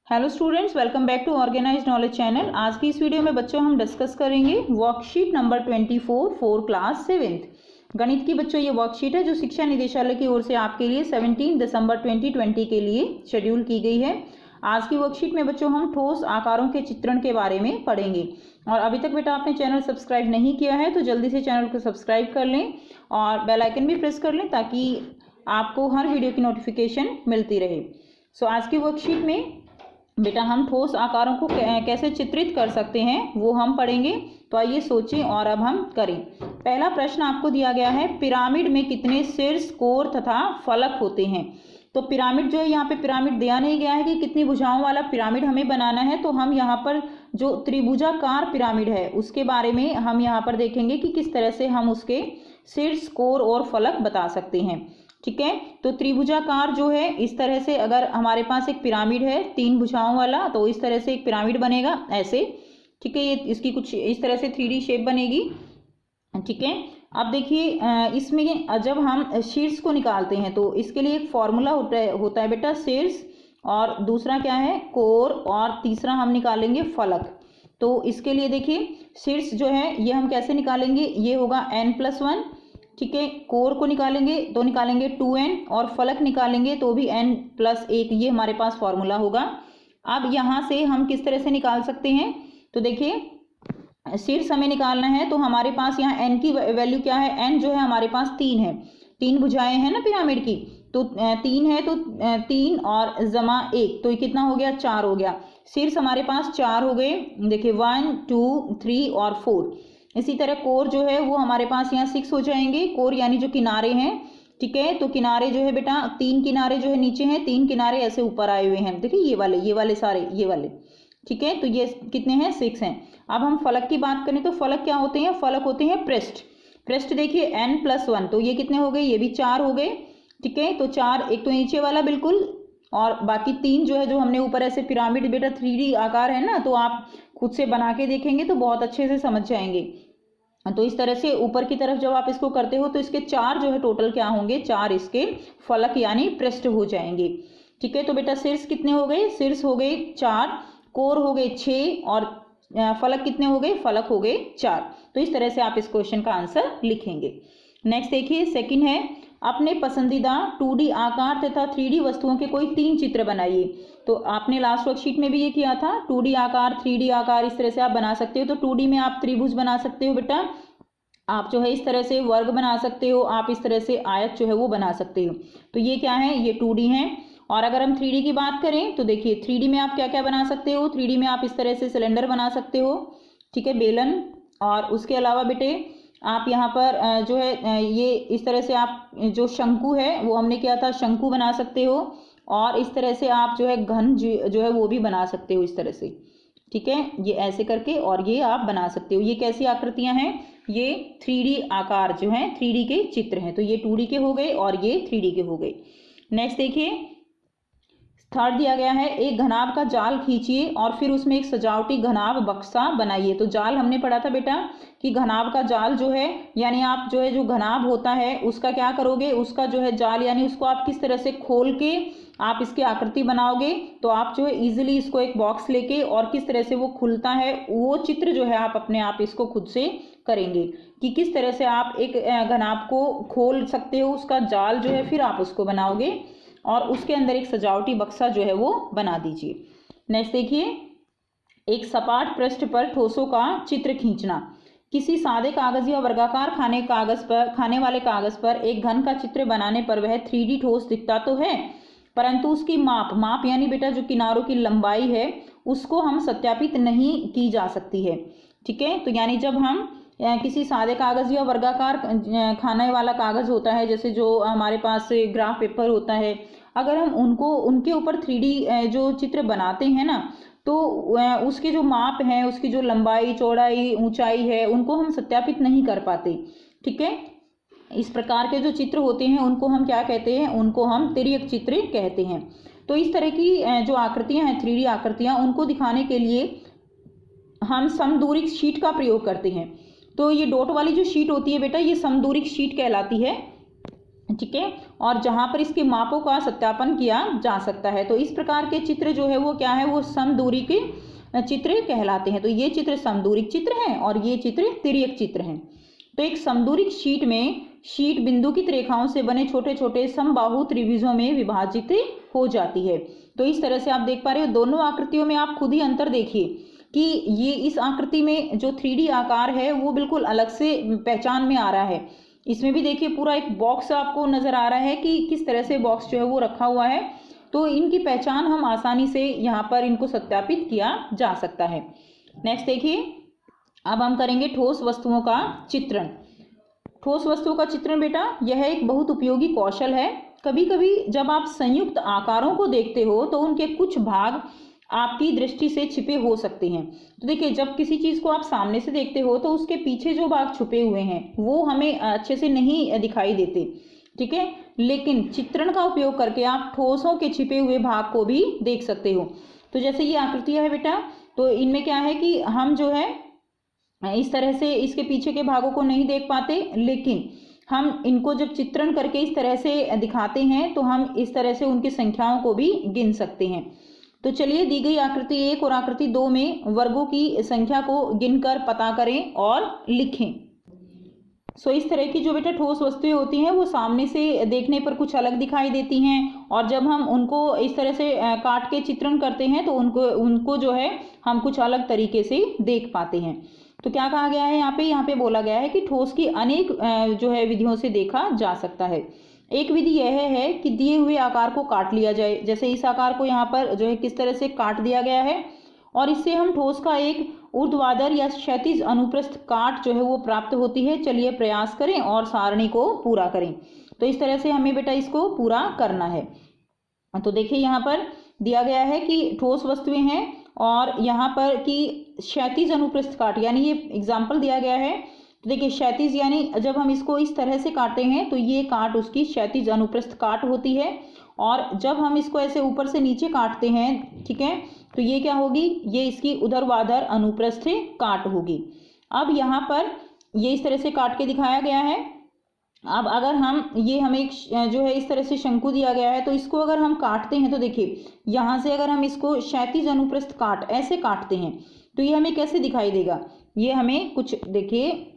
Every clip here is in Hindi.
Hello students, welcome back to organised knowledge channel. आज की इस वीडियो में बच्चों हम डिस्कस करेंगे worksheet number 24 for class 7th गणित की। बच्चों ये वर्कशीट है जो शिक्षा निदेशालय की ओर से आपके लिए 17 दिसंबर 2020 के लिए शेड्यूल की गई है। आज की वर्कशीट में बच्चों हम ठोस आकारों के चित्रण के बारे में पढ़ेंगे। और अभी तक बेटा आपने चैनल सब्सक्राइब नहीं किया है तो जल्दी से चैनल को सब्सक्राइब कर लें और बेल आइकन भी प्रेस कर लें ताकि आपको हर वीडियो की नोटिफिकेशन मिलती रहे। सो आज की वर्कशीट में बेटा हम ठोस आकारों को कैसे चित्रित कर सकते हैं वो हम पढ़ेंगे। तो आइए सोचें और अब हम करें। पहला प्रश्न आपको दिया गया है, पिरामिड में कितने शीर्ष, कोर तथा फलक होते हैं। तो पिरामिड जो है, यहाँ पे पिरामिड दिया नहीं गया है कि कितनी भुजाओं वाला पिरामिड हमें बनाना है। तो हम यहाँ पर जो त्रिभुजाकार पिरामिड है उसके बारे में हम यहाँ पर देखेंगे कि किस तरह से हम उसके शीर्ष, कोर और फलक बता सकते हैं। ठीक है, तो त्रिभुजाकार जो है इस तरह से, अगर हमारे पास एक पिरामिड है 3 भुजाओं वाला तो इस तरह से एक पिरामिड बनेगा ऐसे। ठीक है, ये इसकी कुछ इस तरह से 3D शेप बनेगी। ठीक है, अब देखिए इसमें जब हम शीर्ष को निकालते हैं तो इसके लिए एक फॉर्मूला होता है बेटा, शीर्ष, और दूसरा क्या है कोर, और तीसरा हम निकालेंगे फलक। तो इसके लिए देखिए शीर्ष जो है ये हम कैसे निकालेंगे, ये होगा n+1। ठीक है, कोर को निकालेंगे तो निकालेंगे 2n, और फलक निकालेंगे तो भी n+1, ये हमारे पास फॉर्मूला होगा। अब यहाँ से हम किस तरह से निकाल सकते हैं, तो देखिए शीर्ष हमें निकालना है तो हमारे पास यहाँ n की वैल्यू क्या है, n जो है हमारे पास 3 है, 3 भुजाएं हैं ना पिरामिड की, तो 3 है तो 3 और जमा 1 तो ये कितना हो गया, 4 हो गया। शीर्ष हमारे पास 4 हो गए, देखिए 1 2 3 और 4। इसी तरह कोर जो है वो हमारे पास यहाँ 6 हो जाएंगे, कोर यानी जो किनारे हैं। ठीक है, तो किनारे जो है बेटा 3 किनारे जो है नीचे हैं, 3 किनारे ऐसे ऊपर आए हुए हैं, देखिए ये वाले सारे ये वाले। ठीक है, तो ये कितने हैं, 6 हैं। अब हम फलक की बात करें तो फलक क्या होते हैं, फलक होते हैं पृष्ठ। पृष्ठ देखिए n+1 तो ये कितने हो गए, ये भी 4 हो गए। ठीक है, तो 4, एक तो नीचे वाला बिल्कुल, और बाकी 3 जो है जो हमने ऊपर ऐसे पिरामिड बेटा 3D आकार है ना, तो आप खुद से बना के देखेंगे तो बहुत अच्छे से समझ जाएंगे। तो इस तरह से ऊपर की तरफ जब आप इसको करते हो तो इसके 4 जो है टोटल क्या होंगे, 4 इसके फलक यानी पृष्ठ हो जाएंगे। ठीक है, तो बेटा शीर्ष कितने हो गए, शीर्ष हो गए 4, कोर हो गए 6, और फलक कितने हो गए, फलक हो गए 4। तो इस तरह से आप इस क्वेश्चन का आंसर लिखेंगे। नेक्स्ट देखिए, सेकंड है, अपने पसंदीदा 2D आकार तथा 3D वस्तुओं के कोई 3 चित्र बनाइए। तो आपने लास्ट वर्कशीट में भी ये किया था, 2D आकार, 3D आकार, इस तरह से आप बना सकते हो। तो 2D में आप त्रिभुज बना सकते हो बेटा, आप जो है इस तरह से वर्ग बना सकते हो, आप इस तरह से आयत जो है वो बना सकते हो। तो ये क्या है, ये 2D है। और अगर हम 3D की बात करें तो देखिए 3D में आप क्या क्या बना सकते हो, 3D में आप इस तरह से सिलेंडर बना सकते हो। ठीक है, बेलन, और उसके अलावा बेटे आप यहाँ पर जो है ये इस तरह से आप जो शंकु है वो हमने किया था, शंकु बना सकते हो। और इस तरह से आप जो है घन जो है वो भी बना सकते हो इस तरह से। ठीक है, ये ऐसे करके और ये आप बना सकते हो। ये कैसी आकृतियां हैं, ये 3D आकार जो हैं, 3D के चित्र हैं। तो ये 2D के हो गए और ये 3D के हो गए। नेक्स्ट देखिए, थर्ड दिया गया है, एक घनाभ का जाल खींचिए और फिर उसमें एक सजावटी घनाभ बक्सा बनाइए। तो जाल हमने पढ़ा था बेटा कि घनाभ का जाल जो है, यानी आप जो है जो घनाभ होता है उसका क्या करोगे, उसका जो है जाल यानी उसको आप किस तरह से खोल के आप इसकी आकृति बनाओगे। तो आप जो है इजीली इसको एक बॉक्स लेके और किस तरह से वो खुलता है वो चित्र जो है आप अपने आप इसको खुद से करेंगे कि किस तरह से आप एक घनाभ को खोल सकते हो, उसका जाल जो है फिर आप उसको बनाओगे और उसके अंदर एक सजावटी बक्सा जो है वो बना दीजिए। नेक्स्ट देखिए, एक सपाट पृष्ठ पर ठोसों का चित्र खींचना। किसी सादे कागज या वर्गाकार खाने वाले कागज पर एक घन का चित्र बनाने पर वह 3D ठोस दिखता तो है, परंतु उसकी माप यानी बेटा जो किनारों की लंबाई है उसको हम सत्यापित नहीं की जा सकती है। ठीक है, तो यानी जब हम किसी सादे कागज या वर्गाकार खाने वाला कागज होता है, जैसे जो हमारे पास ग्राफ पेपर होता है, अगर हम उनके ऊपर 3D जो चित्र बनाते हैं ना, तो उसके जो माप हैं, उसकी जो लंबाई, चौड़ाई, ऊंचाई है, उनको हम सत्यापित नहीं कर पाते। ठीक है, इस प्रकार के जो चित्र होते हैं उनको हम क्या कहते हैं, उनको हम तिर्यक चित्र कहते हैं। तो इस तरह की जो आकृतियां हैं 3D आकृतियां, उनको दिखाने के लिए हम समदूरिक शीट का प्रयोग करते हैं। तो ये डॉट वाली जो शीट होती है बेटा, ये समदूरिक शीट कहलाती है। ठीक है, और जहां पर इसके मापों का सत्यापन किया जा सकता है। तो इस प्रकार के चित्र जो है वो क्या है, वो समदूरी के चित्र कहलाते हैं। तो ये चित्र समदूरिक चित्र हैं और ये चित्र तिर्यक चित्र हैं। तो एक समदूरिक शीट में शीट बिंदुकित रेखाओं से बने छोटे छोटे समबाहु त्रिभुजों में विभाजित हो जाती है। तो इस तरह से आप देख पा रहे हो, दोनों आकृतियों में आप खुद ही अंतर देखिए कि ये इस आकृति में जो 3D आकार है वो बिल्कुल अलग से पहचान में आ रहा है। इसमें भी देखिए पूरा एक बॉक्स आपको नजर आ रहा है कि किस तरह से बॉक्स जो है वो रखा हुआ है। तो इनकी पहचान हम आसानी से यहाँ पर इनको सत्यापित किया जा सकता है। नेक्स्ट देखिए, अब हम करेंगे ठोस वस्तुओं का चित्रण। ठोस वस्तुओं का चित्रण बेटा यह एक बहुत उपयोगी कौशल है। कभी कभी जब आप संयुक्त आकारों को देखते हो तो उनके कुछ भाग आपकी दृष्टि से छिपे हो सकते हैं। तो देखिए, जब किसी चीज को आप सामने से देखते हो तो उसके पीछे जो भाग छुपे हुए हैं वो हमें अच्छे से नहीं दिखाई देते, ठीक है, लेकिन चित्रण का उपयोग करके आप ठोसों के छिपे हुए भाग को भी देख सकते हो। तो जैसे ये आकृतियां है बेटा, तो इनमें क्या है कि हम जो है इस तरह से इसके पीछे के भागों को नहीं देख पाते, लेकिन हम इनको जब चित्रण करके इस तरह से दिखाते हैं तो हम इस तरह से उनकी संख्याओं को भी गिन सकते हैं। तो चलिए, दी गई आकृति 1 और आकृति 2 में वर्गों की संख्या को गिनकर पता करें और लिखें। सो इस तरह की जो बेटा ठोस वस्तुएं होती हैं वो सामने से देखने पर कुछ अलग दिखाई देती हैं, और जब हम उनको इस तरह से काट के चित्रण करते हैं तो उनको जो है हम कुछ अलग तरीके से देख पाते हैं। तो क्या कहा गया है यहाँ पे बोला गया है कि ठोस की अनेक जो है विधियों से देखा जा सकता है। एक विधि यह है कि दिए हुए आकार को काट लिया जाए। जैसे इस आकार को यहाँ पर जो है किस तरह से काट दिया गया है, और इससे हम ठोस का एक ऊर्ध्वाधर या क्षैतिज अनुप्रस्थ काट जो है वो प्राप्त होती है। चलिए प्रयास करें और सारणी को पूरा करें। तो इस तरह से हमें बेटा इसको पूरा करना है। तो देखिए, यहाँ पर दिया गया है कि ठोस वस्तुएं हैं और यहाँ पर कि क्षैतिज अनुप्रस्थ काट, यानी ये एग्जाम्पल दिया गया है। तो देखिए, क्षैतिज यानी जब हम इसको इस तरह से काटते हैं तो ये काट उसकी क्षैतिज अनुप्रस्थ काट होती है, और जब हम इसको ऐसे ऊपर से नीचे काटते हैं, ठीक है, तो ये क्या होगी, ये इसकी ऊर्ध्वाधर अनुप्रस्थ काट होगी। अब यहाँ पर ये इस तरह से काट के दिखाया गया है। अब अगर हम ये हमें एक जो है इस तरह से शंकु दिया गया है, तो इसको अगर हम काटते हैं तो देखिए यहाँ से अगर हम इसको क्षैतिज अनुप्रस्थ काट ऐसे काटते हैं तो ये हमें कैसे दिखाई देगा, ये हमें कुछ देखिए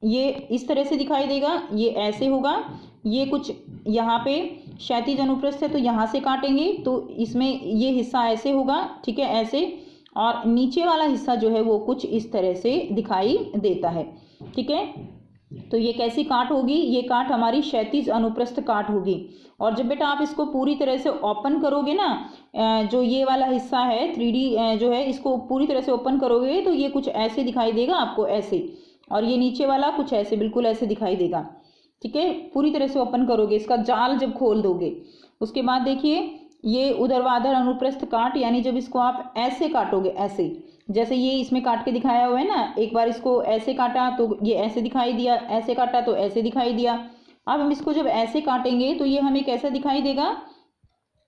ये इस तरह से दिखाई देगा, ये ऐसे होगा, ये कुछ यहाँ पे क्षैतिज अनुप्रस्थ है तो यहाँ से काटेंगे तो इसमें ये हिस्सा ऐसे होगा, ठीक है, ऐसे, और नीचे वाला हिस्सा जो है वो कुछ इस तरह से दिखाई देता है, ठीक है। तो ये कैसी काट होगी, ये काट हमारी क्षैतिज अनुप्रस्थ काट होगी। और जब बेटा आप इसको पूरी तरह से ओपन करोगे ना, जो ये वाला हिस्सा है 3D जो है इसको पूरी तरह से ओपन करोगे तो ये कुछ ऐसे दिखाई देगा आपको, ऐसे, और ये नीचे वाला कुछ ऐसे बिल्कुल ऐसे दिखाई देगा, ठीक है। पूरी तरह से ओपन करोगे, इसका जाल जब खोल दोगे, उसके बाद देखिए ये ऊर्ध्वाधर अनुप्रस्थ काट, यानी जब इसको आप ऐसे काटोगे, ऐसे जैसे ये इसमें काट के दिखाया हुआ है ना, एक बार इसको ऐसे काटा तो ये ऐसे दिखाई दिया, ऐसे काटा तो ऐसे दिखाई दिया। अब हम इसको जब ऐसे काटेंगे तो ये हमें कैसा दिखाई देगा,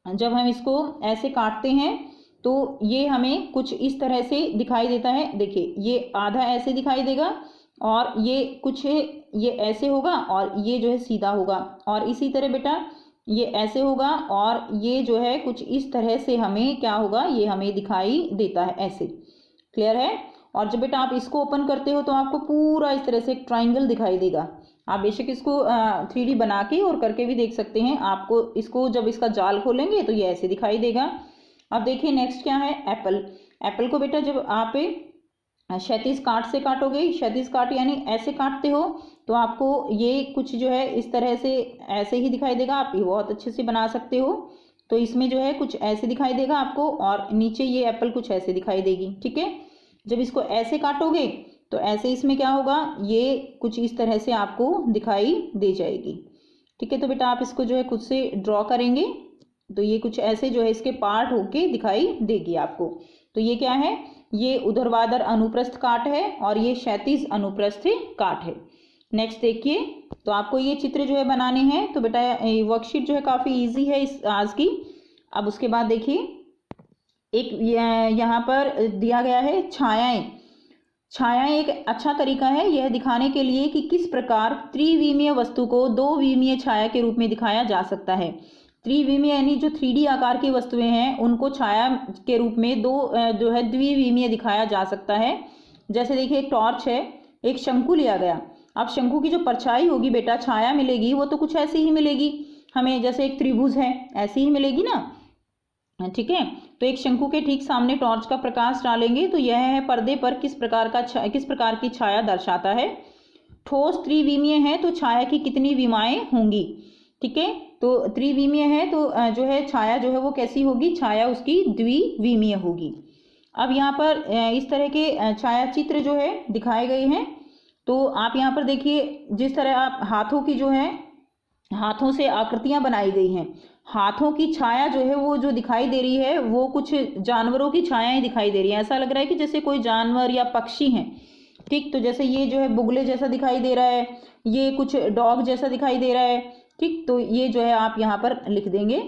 जब हम इसको ऐसे काटते हैं तो ये हमें कुछ इस तरह से दिखाई देता है। देखिए ये आधा ऐसे दिखाई देगा, और ये कुछ ये ऐसे होगा, और ये जो है सीधा होगा, और इसी तरह बेटा ये ऐसे होगा, और ये जो है कुछ इस तरह से हमें क्या होगा, ये हमें दिखाई देता है ऐसे। क्लियर है। और जब बेटा आप इसको ओपन करते हो तो आपको पूरा इस तरह से एक ट्राइंगल दिखाई देगा। आप बेशक इसको 3D बना के और करके भी देख सकते हैं। आपको इसको जब इसका जाल खोलेंगे तो ये ऐसे दिखाई देगा। अब देखिए नेक्स्ट क्या है, एप्पल। एप्पल को बेटा जब आप क्षैतिज काट से काटोगे, क्षैतिज काट यानी ऐसे काटते हो, तो आपको ये कुछ जो है इस तरह से ऐसे ही दिखाई देगा। आप ये बहुत अच्छे से बना सकते हो। तो इसमें जो है कुछ ऐसे दिखाई देगा आपको, और नीचे ये एप्पल कुछ ऐसे दिखाई देगी, ठीक है। जब इसको ऐसे काटोगे तो ऐसे इसमें क्या होगा, ये कुछ इस तरह से आपको दिखाई दे जाएगी, ठीक है। तो बेटा आप इसको जो है खुद से ड्रॉ करेंगे तो ये कुछ ऐसे जो है इसके पार्ट होके दिखाई देगी आपको। तो ये क्या है, ये ऊर्ध्वाधर अनुप्रस्थ काट है और ये क्षैतिज अनुप्रस्थ काट है। नेक्स्ट देखिए, तो आपको ये चित्र जो है बनाने हैं। तो बेटा वर्कशीट जो है काफ़ी इजी है इस आज की। अब उसके बाद देखिए एक यहाँ पर दिया गया है छायाएं। छाया एक अच्छा तरीका है यह दिखाने के लिए कि किस प्रकार त्रिविमीय वस्तु को दो विमीय छाया के रूप में दिखाया जा सकता है। त्रिविमीय यानी जो 3D आकार की वस्तुएं हैं उनको छाया के रूप में जो है द्विविमीय दिखाया जा सकता है। जैसे देखिए एक टॉर्च है, एक शंकु लिया गया। अब शंकु की जो परछाई होगी बेटा, छाया मिलेगी वो तो कुछ ऐसी ही मिलेगी हमें, जैसे एक त्रिभुज है ऐसी ही मिलेगी ना, ठीक है। तो एक शंकु के ठीक सामने टॉर्च का प्रकाश डालेंगे तो यह है पर्दे पर किस प्रकार की छाया दर्शाता है। ठोस त्रिविमीय है तो छाया की कितनी विमाएं होंगी, ठीक है। तो त्रिविमीय है तो जो है छाया जो है वो कैसी होगी, छाया उसकी द्विविमीय होगी। अब यहाँ पर इस तरह के छाया चित्र जो है दिखाए गए हैं। तो आप यहाँ पर देखिए जिस तरह आप हाथों की जो है, हाथों से आकृतियां बनाई गई हैं, हाथों की छाया जो है वो जो दिखाई दे रही है वो कुछ जानवरों की छायाएं दिखाई दे रही है। ऐसा लग रहा है कि जैसे कोई जानवर या पक्षी हैं, ठीक। तो जैसे ये जो है बुगले जैसा दिखाई दे रहा है, ये कुछ डॉग जैसा दिखाई दे रहा है, ठीक। तो ये जो है आप यहाँ पर लिख देंगे।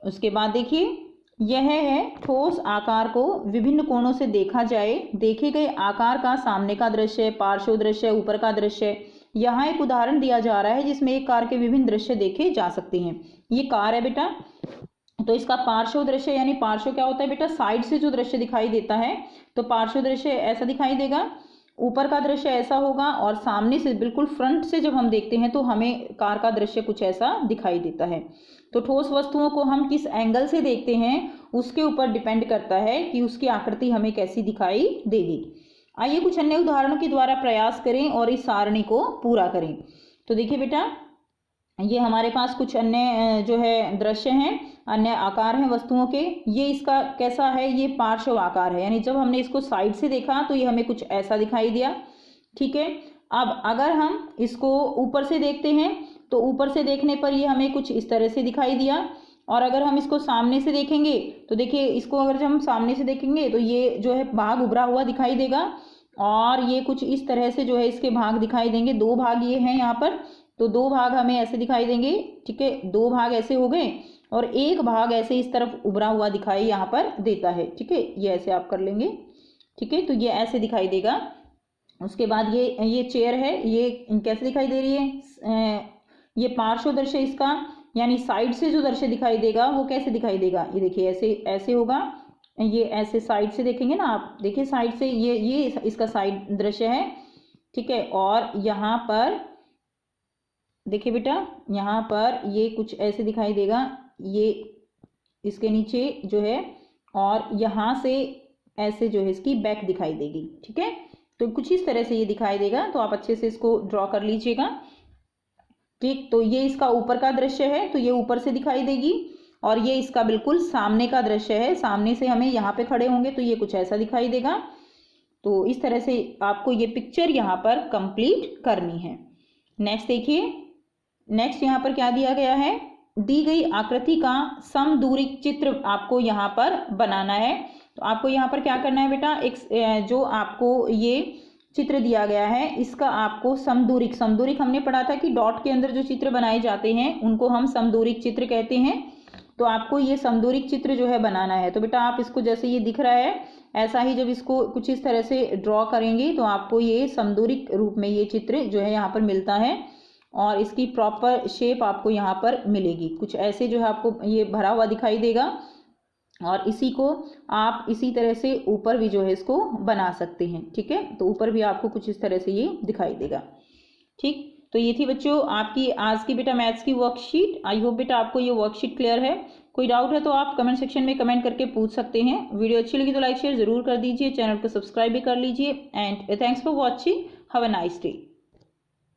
उसके बाद देखिए यह है ठोस आकार को विभिन्न कोणों से देखा जाए, देखे गए आकार का सामने का दृश्य, पार्श्व दृश्य, ऊपर का दृश्य। यहाँ एक उदाहरण दिया जा रहा है जिसमें एक कार के विभिन्न दृश्य देखे जा सकते हैं। ये कार है बेटा, तो इसका पार्श्व दृश्य यानी पार्श्व क्या होता है बेटा, साइड से जो दृश्य दिखाई देता है, तो पार्श्व दृश्य ऐसा दिखाई देगा। ऊपर का दृश्य ऐसा होगा और सामने से बिल्कुल फ्रंट से जब हम देखते हैं तो हमें कार का दृश्य कुछ ऐसा दिखाई देता है। तो ठोस वस्तुओं को हम किस एंगल से देखते हैं उसके ऊपर डिपेंड करता है कि उसकी आकृति हमें कैसी दिखाई देगी। आइए कुछ अन्य उदाहरणों के द्वारा प्रयास करें और इस सारणी को पूरा करें। तो देखिए बेटा ये हमारे पास कुछ अन्य जो है दृश्य हैं, अन्य आकार हैं वस्तुओं के। ये इसका कैसा है, ये पार्श्व आकार है, यानी जब हमने इसको साइड से देखा तो ये हमें कुछ ऐसा दिखाई दिया, ठीक है। अब अगर हम इसको ऊपर से देखते हैं तो ऊपर से देखने पर ये हमें कुछ इस तरह से दिखाई दिया, और अगर हम इसको सामने से देखेंगे तो देखिए इसको अगर जब हम सामने से देखेंगे तो ये जो है भाग उभरा हुआ दिखाई देगा, और ये कुछ इस तरह से जो है इसके भाग दिखाई देंगे। दो भाग ये हैं यहाँ पर, तो दो भाग हमें ऐसे दिखाई देंगे, ठीक है। दो भाग ऐसे हो गए और एक भाग ऐसे इस तरफ उभरा हुआ दिखाई यहाँ पर देता है, ठीक है। ये ऐसे आप कर लेंगे, ठीक है। तो ये ऐसे दिखाई देगा। उसके बाद ये चेयर है, ये कैसे दिखाई दे रही है, ये पार्श्व दृश्य इसका यानी साइड से जो दृश्य दिखाई देगा वो कैसे दिखाई देगा, ये देखिए ऐसे ऐसे होगा। ये ऐसे साइड से देखेंगे ना आप, देखिए साइड से ये इसका साइड दृश्य है, ठीक है। और यहाँ पर देखिए बेटा यहाँ पर ये कुछ ऐसे दिखाई देगा, ये इसके नीचे जो है, और यहाँ से ऐसे जो है इसकी बैक दिखाई देगी, ठीक है। तो कुछ इस तरह से ये दिखाई देगा। तो आप अच्छे से इसको ड्रॉ कर लीजिएगा, ठीक। तो ये इसका ऊपर का दृश्य है तो ये ऊपर से दिखाई देगी, और ये इसका बिल्कुल सामने का दृश्य है, सामने से हमें यहाँ पे खड़े होंगे तो ये कुछ ऐसा दिखाई देगा। तो इस तरह से आपको ये पिक्चर यहाँ पर कंप्लीट करनी है। नेक्स्ट देखिए, नेक्स्ट यहाँ पर क्या दिया गया है, दी गई आकृति का समदूरिक चित्र आपको यहाँ पर बनाना है। तो आपको यहाँ पर क्या करना है बेटा, एक जो आपको ये चित्र दिया गया है इसका आपको समदूरिक हमने पढ़ा था कि डॉट के अंदर जो चित्र बनाए जाते हैं उनको हम समदूरिक चित्र कहते हैं। तो आपको ये समदूरिक चित्र जो है बनाना है। तो बेटा आप इसको जैसे ये दिख रहा है ऐसा ही जब इसको कुछ इस तरह से ड्रॉ करेंगे तो आपको ये समदूरिक रूप में ये चित्र जो है यहाँ पर मिलता है, और इसकी प्रॉपर शेप आपको यहाँ पर मिलेगी। कुछ ऐसे जो है आपको ये भरा हुआ दिखाई देगा, और इसी को आप इसी तरह से ऊपर भी जो है इसको बना सकते हैं, ठीक है। तो ऊपर भी आपको कुछ इस तरह से ये दिखाई देगा, ठीक। तो ये थी बच्चों आपकी आज की बेटा मैथ्स की वर्कशीट। आई होप बेटा आपको ये वर्कशीट क्लियर है। कोई डाउट है तो आप कमेंट सेक्शन में कमेंट करके पूछ सकते हैं। वीडियो अच्छी लगी तो लाइक शेयर जरूर कर दीजिए, चैनल को सब्सक्राइब भी कर लीजिए। And thanks for watching, have a nice day.